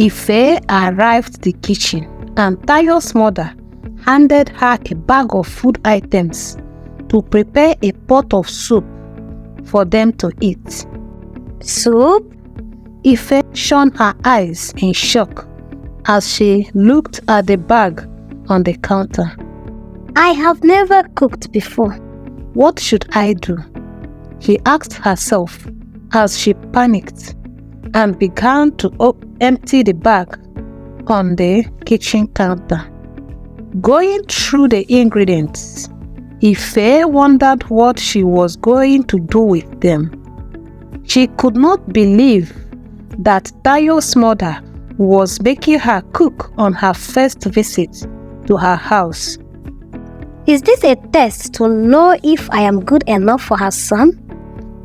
Ife arrived at the kitchen and Tayo's mother handed her a bag of food items to prepare a pot of soup for them to eat. Soup? Ife shone her eyes in shock as she looked at the bag on the counter. I have never cooked before. What should I do? She asked herself as she panicked and began to empty the bag on the kitchen counter. Going through the ingredients, Ife wondered what she was going to do with them. She could not believe that Tayo's mother was making her cook on her first visit to her house. Is this a test to know if I am good enough for her son?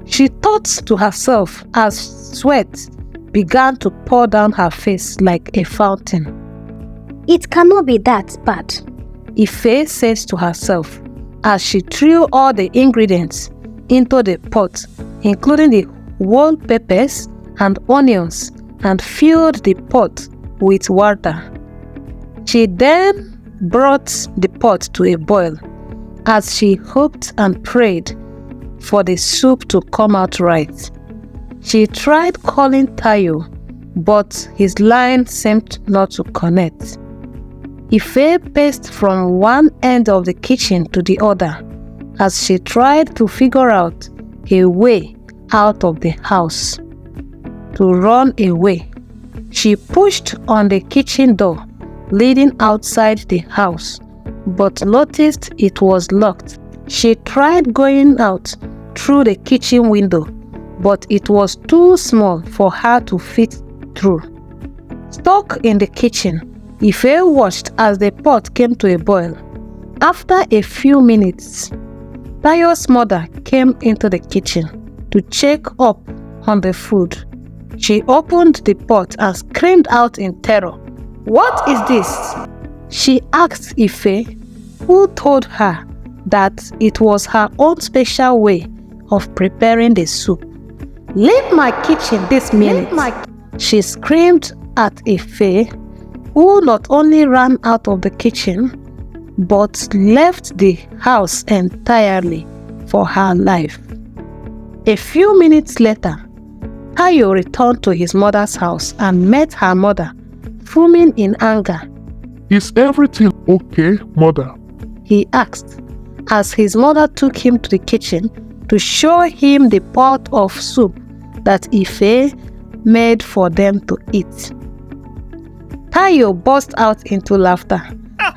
She thought to herself as sweat began to pour down her face like a fountain. It cannot be that bad, Ife says to herself as she threw all the ingredients into the pot, including the whole peppers and onions, and filled the pot with water. She then brought the pot to a boil as she hoped and prayed for the soup to come out right. She tried calling Tayo, but his line seemed not to connect. Ife paced from one end of the kitchen to the other as she tried to figure out a way out of the house. To run away, she pushed on the kitchen door leading outside the house, but noticed it was locked. She tried going out through the kitchen window, but it was too small for her to fit through. Stuck in the kitchen, Ife watched as the pot came to a boil. After a few minutes, Tayo's mother came into the kitchen to check up on the food. She opened the pot and screamed out in terror. "What is this?" She asked Ife, who told her that it was her own special way of preparing the soup. "Leave my kitchen this minute!" She screamed at Ife, who not only ran out of the kitchen, but left the house entirely for her life. A few minutes later, Tayo returned to his mother's house and met her mother, fuming in anger. Is everything okay, mother? He asked, as his mother took him to the kitchen to show him the pot of soup that Ife made for them to eat. Tayo burst out into laughter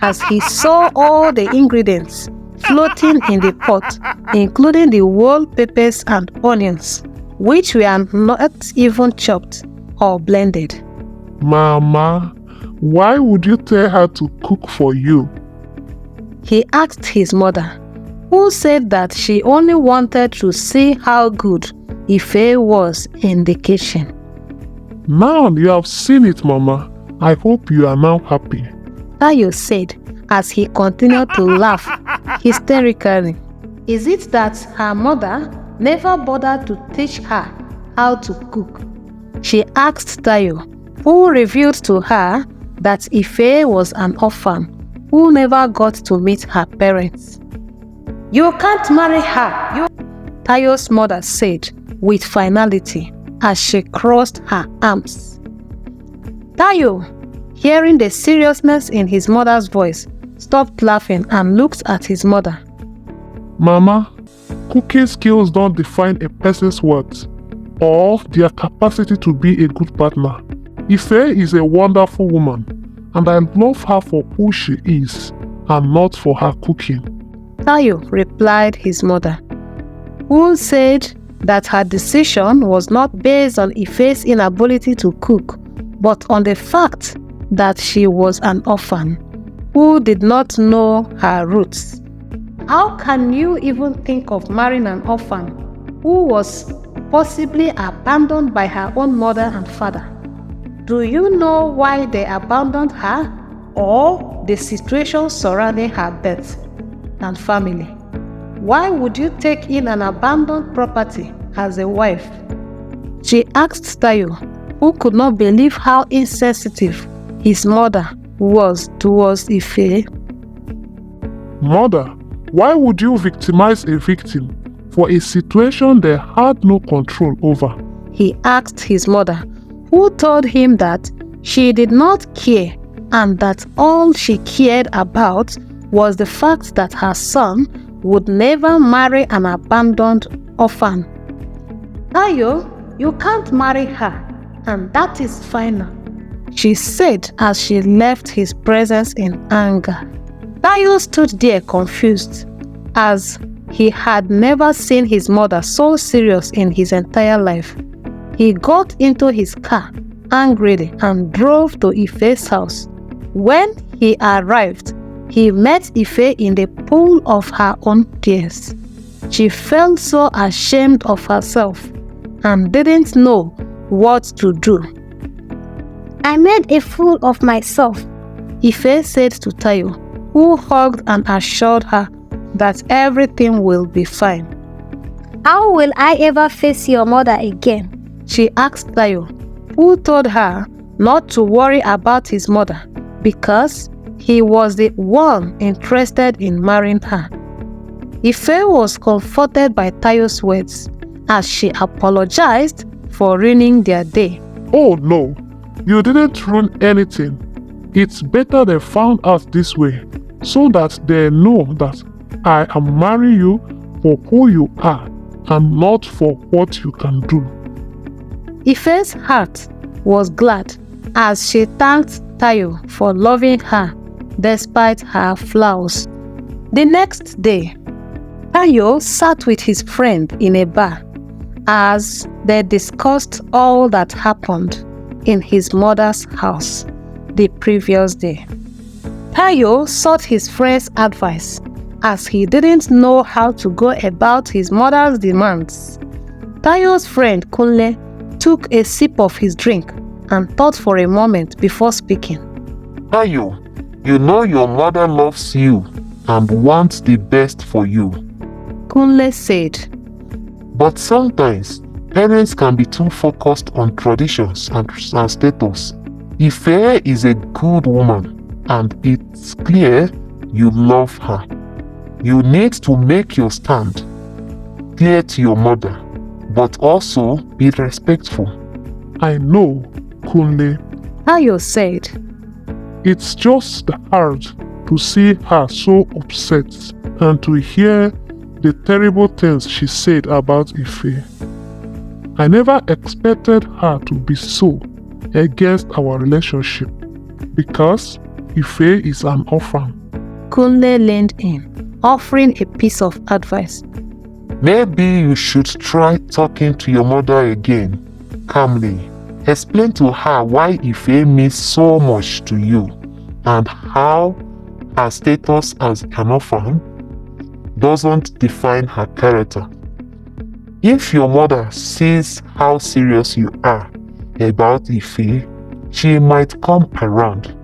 as he saw all the ingredients floating in the pot, including the whole peppers and onions, which were not even chopped or blended. Mama, why would you tell her to cook for you? He asked his mother, who said that she only wanted to see how good Ife was in the kitchen. Now you have seen it, Mama. I hope you are now happy, Tayo said as he continued to laugh hysterically. Is it that her mother never bothered to teach her how to cook? She asked Tayo, who revealed to her that Ife was an orphan who never got to meet her parents. "You can't marry her," Tayo's mother said with finality as she crossed her arms. Tayo, hearing the seriousness in his mother's voice, stopped laughing and looked at his mother. Mama, cooking skills don't define a person's worth or their capacity to be a good partner. Ife is a wonderful woman, and I love her for who she is and not for her cooking. Tayo replied his mother, who said that her decision was not based on Ife's inability to cook, but on the fact that she was an orphan who did not know her roots. How can you even think of marrying an orphan who was possibly abandoned by her own mother and father? Do you know why they abandoned her or the situation surrounding her birth and family? Why would you take in an abandoned property as a wife? She asked Tayo, who could not believe how insensitive his mother was towards Ife. Mother, why would you victimize a victim for a situation they had no control over? He asked his mother, who told him that she did not care and that all she cared about was the fact that her son would never marry an abandoned orphan. Tayo, you can't marry her, and that is final, she said as she left his presence in anger. Tayo stood there confused, as he had never seen his mother so serious in his entire life. He got into his car angrily and drove to Ife's house. When he arrived, he met Ife in the pool of her own tears. She felt so ashamed of herself and didn't know what to do. I made a fool of myself, Ife said to Tayo, who hugged and assured her that everything will be fine. How will I ever face your mother again? She asked Tayo, who told her not to worry about his mother because he was the one interested in marrying her. Ife was comforted by Tayo's words as she apologized for ruining their day. Oh no, you didn't ruin anything. It's better they found out this way so that they know that I am marrying you for who you are and not for what you can do. Ife's heart was glad as she thanked Tayo for loving her despite her flaws. The next day, Tayo sat with his friend in a bar as they discussed all that happened in his mother's house the previous day. Tayo sought his friend's advice as he didn't know how to go about his mother's demands. Tayo's friend Kunle took a sip of his drink and thought for a moment before speaking. Tayo, you know your mother loves you and wants the best for you. Kunle said, But sometimes, parents can be too focused on traditions and status. Ife is a good woman and it's clear you love her. You need to make your stand clear to your mother, but also be respectful. I know, Kunle. Tayo said, It's just hard to see her so upset and to hear the terrible things she said about Ife. I never expected her to be so against our relationship because Ife is an orphan. Kunle leaned in, offering a piece of advice. Maybe you should try talking to your mother again, calmly. Explain to her why Ife means so much to you and how her status as an orphan doesn't define her character. If your mother sees how serious you are about Ife, she might come around,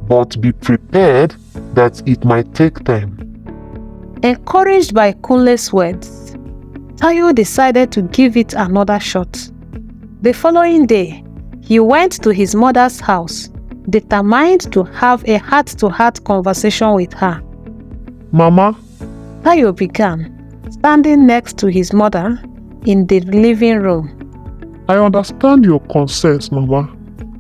but be prepared that it might take time. Encouraged by Kunle's words, Tayo decided to give it another shot. The following day, he went to his mother's house, determined to have a heart-to-heart conversation with her. Mama, Tayo began, standing next to his mother in the living room. I understand your concerns, Mama,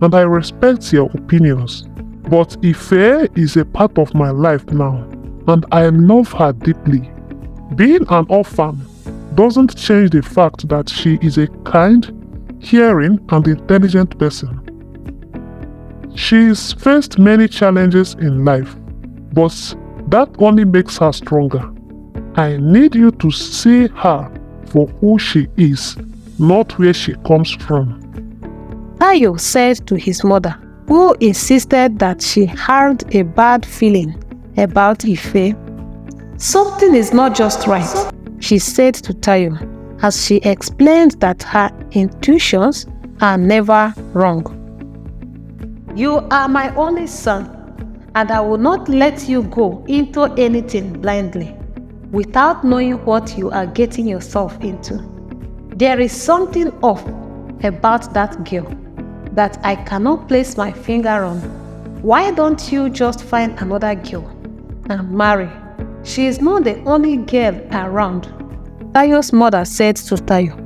and I respect your opinions. But Ife is a part of my life now, and I love her deeply. Being an orphan doesn't change the fact that she is a kind, caring, and intelligent person. She's faced many challenges in life, but that only makes her stronger. I need you to see her for who she is, not where she comes from. Tayo said to his mother, who insisted that she had a bad feeling about Ife. Something is not just right, she said to Tayo, as she explained that her intuitions are never wrong. You are my only son, and I will not let you go into anything blindly, without knowing what you are getting yourself into. There is something off about that girl. that I cannot place my finger on. Why don't you just find another girl and marry? She is not the only girl around. Tayo's mother said to Tayo,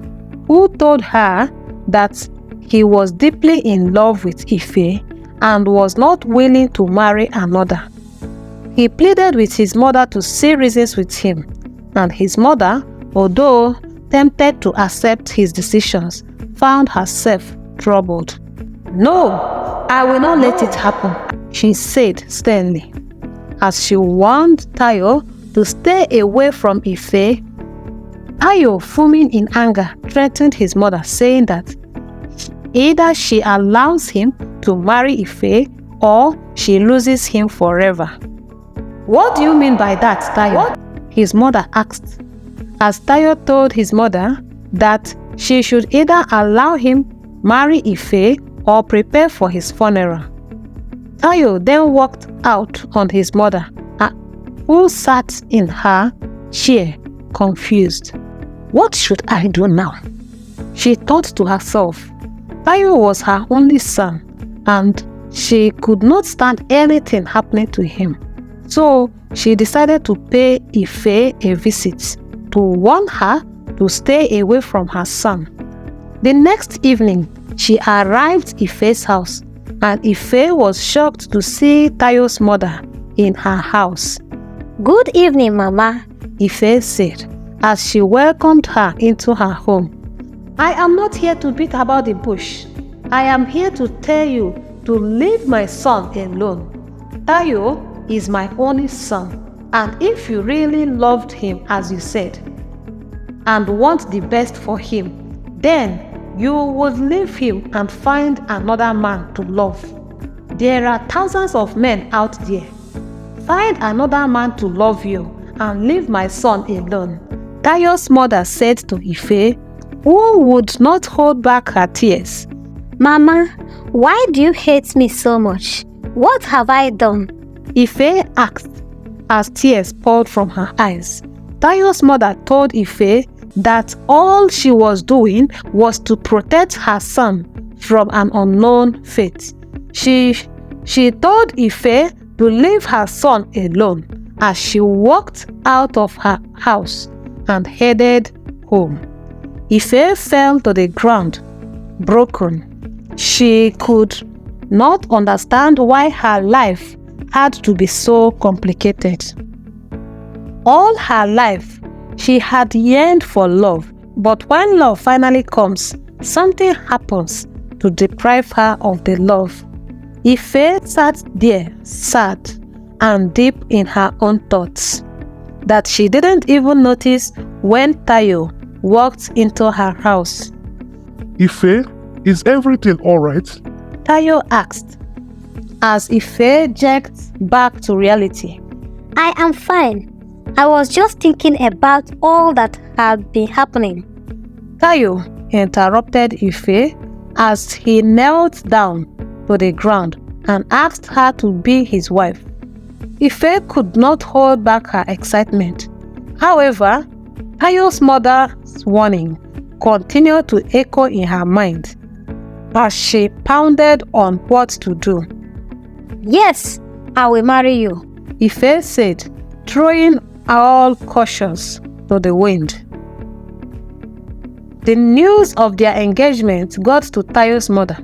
who told her that he was deeply in love with Ife and was not willing to marry another. He pleaded with his mother to see reasons with him, and his mother, although tempted to accept his decisions, found herself troubled. No, I will not let it happen, she said sternly. As she warned Tayo to stay away from Ife, Tayo, fuming in anger, threatened his mother, saying that either she allows him to marry Ife or she loses him forever. What do you mean by that, Tayo? His mother asked, as Tayo told his mother that she should either allow him marry Ife or prepare for his funeral. Tayo then walked out on his mother, who sat in her chair, confused. What should I do now? She thought to herself. Tayo was her only son, and she could not stand anything happening to him. So she decided to pay Ife a visit to warn her to stay away from her son. The next evening, she arrived at Ife's house, and Ife was shocked to see Tayo's mother in her house. Good evening, Mama, Ife said as she welcomed her into her home. I am not here to beat about the bush. I am here to tell you to leave my son alone. Tayo is my only son, and if you really loved him as you said, and want the best for him, then you would leave him and find another man to love. There are thousands of men out there. Find another man to love you and leave my son alone. Tayo's mother said to Ife, who would not hold back her tears. Mama, why do you hate me so much? What have I done? Ife asked as tears poured from her eyes. Tayo's mother told Ife that all she was doing was to protect her son from an unknown fate. She told Ife to leave her son alone as she walked out of her house and headed home. Ife fell to the ground, broken. She could not understand why her life had to be so complicated. All her life, she had yearned for love, but when love finally comes, something happens to deprive her of the love. Ife sat there, sad and deep in her own thoughts, that she didn't even notice when Tayo walked into her house. Ife, is everything alright? Tayo asked, as Ife jerked back to reality. I am fine. I was just thinking about all that had been happening. Tayo interrupted Ife as he knelt down to the ground and asked her to be his wife. Ife could not hold back her excitement. However, Tayo's mother's warning continued to echo in her mind as she pounded on what to do. Yes, I will marry you, Ife said, throwing all cautions to the wind. The news of their engagement got to Tayo's mother,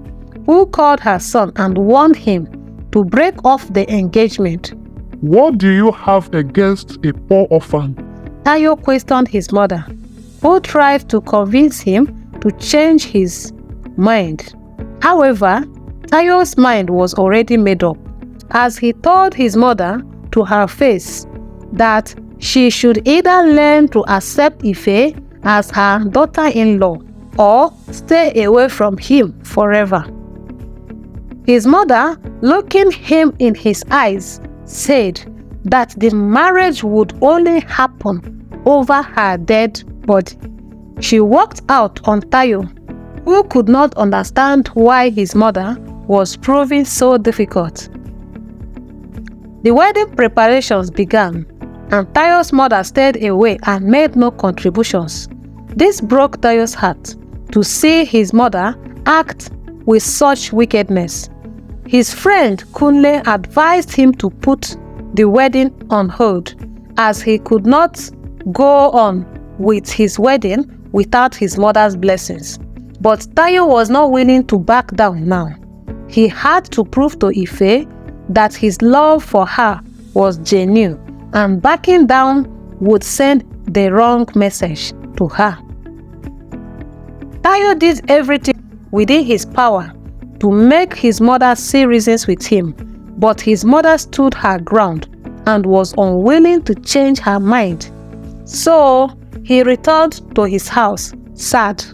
who called her son and warned him to break off the engagement. What do you have against a poor orphan? Tayo questioned his mother, who tried to convince him to change his mind. However, Tayo's mind was already made up, as he told his mother to her face that she should either learn to accept Ife as her daughter-in-law or stay away from him forever. His mother, looking him in his eyes, said that the marriage would only happen over her dead body. She walked out on Tayo, who could not understand why his mother was proving so difficult. The wedding preparations began, and Tayo's mother stayed away and made no contributions. This broke Tayo's heart to see his mother act with such wickedness. His friend Kunle advised him to put the wedding on hold, as he could not go on with his wedding without his mother's blessings. But Tayo was not willing to back down now. He had to prove to Ife that his love for her was genuine, and backing down would send the wrong message to her. Tayo did everything within his power to make his mother see reasons with him, but his mother stood her ground and was unwilling to change her mind. So he returned to his house, sad,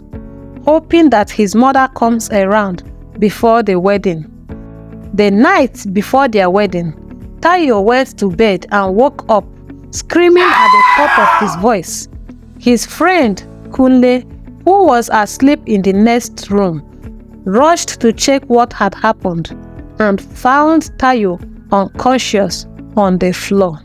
hoping that his mother comes around before the wedding. The night before their wedding, Tayo went to bed and woke up screaming at the top of his voice. His friend Kunle, who was asleep in the next room, rushed to check what had happened and found Tayo unconscious on the floor.